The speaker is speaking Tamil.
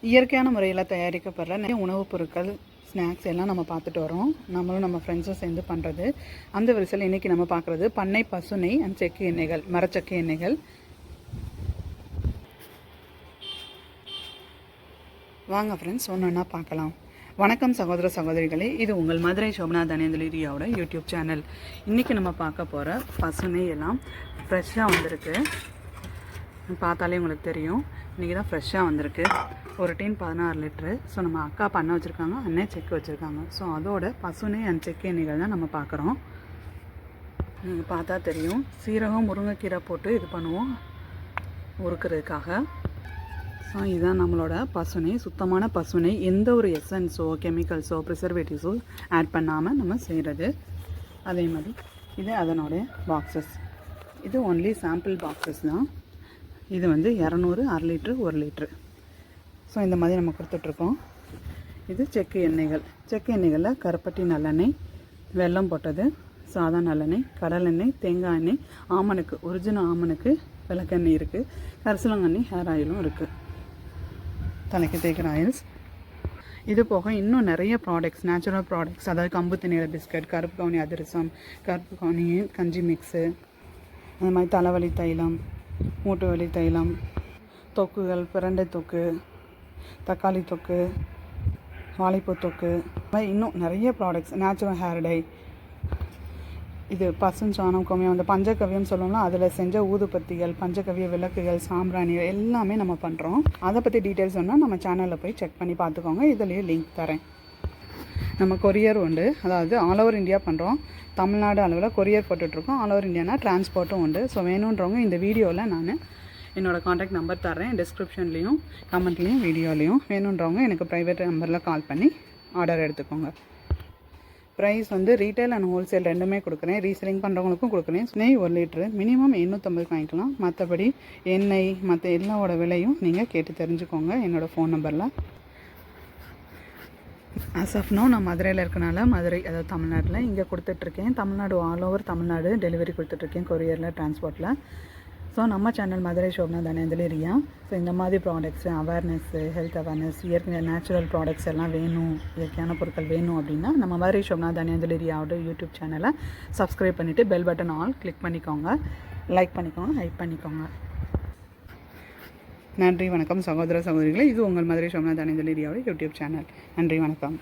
இயற்கையான முறையில் தயாரிக்கப்படுற நிறைய உணவுப் பொருட்கள், ஸ்நாக்ஸ் எல்லாம் நம்ம பார்த்துட்டு வரோம். நம்மளும் நம்ம ஃப்ரெண்ட்ஸும் சேர்ந்து பண்ணுறது. அந்த வரிசையில் இன்றைக்கி நம்ம பார்க்குறது பண்ணை பசுனை அண்ட் செக்கு எண்ணெய்கள், மரச்செக்கு எண்ணெய்கள். வாங்க ஃப்ரெண்ட்ஸ், ஒன்று ஒன்றா பார்க்கலாம். வணக்கம் சகோதர சகோதரிகளே, இது உங்கள் மதுரை சோபனா தனேந்திரியாவோட யூடியூப் சேனல். இன்றைக்கி நம்ம பார்க்க போகிற பசுனை எல்லாம் ஃப்ரெஷ்ஷாக வந்திருக்கு. பார்த்தாலே உங்களுக்கு தெரியும், இன்றைக்கி தான் ஃப்ரெஷ்ஷாக வந்திருக்கு. ஒரு டீன் 16 லிட்ரு. ஸோ நம்ம அக்கா பண்ண வச்சுருக்காங்க, அண்ணன் செக்கு வச்சுருக்காங்க. ஸோ அதோட பசுனை அண்ட் செக்கு எண்ணெய்கள் தான் நம்ம பார்க்குறோம். நீங்கள் பார்த்தா தெரியும், சீரகம் முருங்கைக்கீரை போட்டு இது பண்ணுவோம் உருக்கிறதுக்காக. ஸோ இதுதான் நம்மளோட பசுனை, சுத்தமான பசுனை. எந்த ஒரு எசன்ஸோ கெமிக்கல்ஸோ ப்ரிசர்வேட்டிவ்ஸோ ஆட் பண்ணாமல் நம்ம செய்கிறது. அதே மாதிரி இது அதனுடைய பாக்ஸஸ். இது ஒன்லி சாம்பிள் பாக்ஸஸ் தான். இது வந்து 200, 1/2 லிட்ரு, 1 லிட்ரு. ஸோ இந்த மாதிரி நம்ம கொடுத்துட்ருக்கோம். இது செக்கு எண்ணெய்கள். செக்கு எண்ணெய்களில் கருப்பட்டி நல்லெண்ணெய், வெல்லம் போட்டது, சாதா நல்லெண்ணெய், கடலெண்ணெய், தேங்காய் எண்ணெய், ஆமணுக்கு, ஒரிஜினல் ஆமணுக்கு விளக்கெண்ணெய் இருக்குது, கரிசலாங்கண்ணி ஹேர் ஆயிலும் இருக்குது, தலைக்கு தேய்க்கிற ஆயில்ஸ். இது போக இன்னும் நிறைய ப்ராடக்ட்ஸ், நேச்சுரல் ப்ராடக்ட்ஸ், அதாவது கம்பு திணையில பிஸ்கட், கருப்பு கவுனி அதிரசம், கருப்பு கவுனி கஞ்சி மிக்ஸு, அந்த மாதிரி தலைவலி தைலம், மூட்டு வலி தைலம், தொக்குகள், பிரண்டை தொக்கு, தக்காளி தொக்கு, வாழைப்பூ தொக்கு, இன்னும் நிறைய ப்ராடக்ட்ஸ், நேச்சுரல் ஹேர் டை, இது பசுஞ்சாணம் கோமியம், அந்த பஞ்சகவ்யம் சொல்லணும்னா அதில் செஞ்ச ஊதுபத்திகள், பஞ்சகவ்ய விளக்குகள், சாம்பிராணி எல்லாமே நம்ம பண்ணுறோம். அதை பற்றி டீட்டெயில்ஸ் சொன்னால் நம்ம சேனலில் போய் செக் பண்ணி பார்த்துக்கோங்க. இதுலேயே லிங்க் தரேன். நம்ம கொரியர் உண்டு, அதாவது ஆல் ஓவர் இந்தியா பண்ணுறோம். தமிழ்நாடு அளவில் கொரியர் போட்டுட்ருக்கோம். ஆல் ஓவர் இந்தியானா டிரான்ஸ்போர்ட்டும் உண்டு. ஸோ வேணுன்றவங்க இந்த வீடியோவில் நான் என்னோடய காண்டாக்ட் நம்பர் தர்றேன், டிஸ்கிரிப்ஷன்லேயும் கமெண்ட்லேயும் வீடியோலையும். வேணுன்றவங்க எனக்கு ப்ரைவேட் நம்பரில் கால் பண்ணி ஆர்டர் எடுத்துக்கோங்க. ப்ரைஸ் வந்து ரீட்டைல் அண்ட் ஹோல்சேல் ரெண்டுமே கொடுக்குறேன். ரீசெல்லிங் பண்ணுறவங்களுக்கும் கொடுக்குறேன். நெய் 1 லிட்ரு மினிமம் 850 வாங்கிக்கலாம். மற்றபடி எண்ணெய் மற்ற எல்லாவோட விலையும் நீங்கள் கேட்டு தெரிஞ்சுக்கோங்க என்னோடய ஃபோன் நம்பரில். ஆஸ் ஆஃப் நோ நான் மதுரையில் இருக்கனால, மதுரை அதாவது தமிழ்நாட்டில் இங்கே கொடுத்துட்ருக்கேன். Tamil Nadu all over Tamil Nadu delivery கொடுத்துட்ருக்கேன், கொரியரில், டிரான்ஸ்போர்ட்டில். ஸோ நம்ம சேனல் மதுரை சோபனா தனேந்திரியா. ஸோ இந்த மாதிரி ப்ராடக்ட்ஸு, அவேர்னஸ்ஸு, ஹெல்த் அவேர்னஸ், இயற்கை நேச்சுரல் ப்ராடக்ட்ஸ் எல்லாம் வேணும், இயற்கையான பொருட்கள் வேணும் அப்படின்னா நம்ம மதுரை சோபனா தனேந்திரியாவோட யூடியூப் சேனலை சப்ஸ்கிரைப் பண்ணிவிட்டு பெல் பட்டன் ஆல் கிளிக் பண்ணிக்கோங்க, லைக் பண்ணிக்கோங்க, ஹைப் பண்ணிக்கோங்க. நன்றி, வணக்கம் சகோதர சகோதரிகளே. இது உங்கள் மதுரை சோபனா தனேந்திரியாவோட யூடியூப் சேனல். நன்றி, வணக்கம்.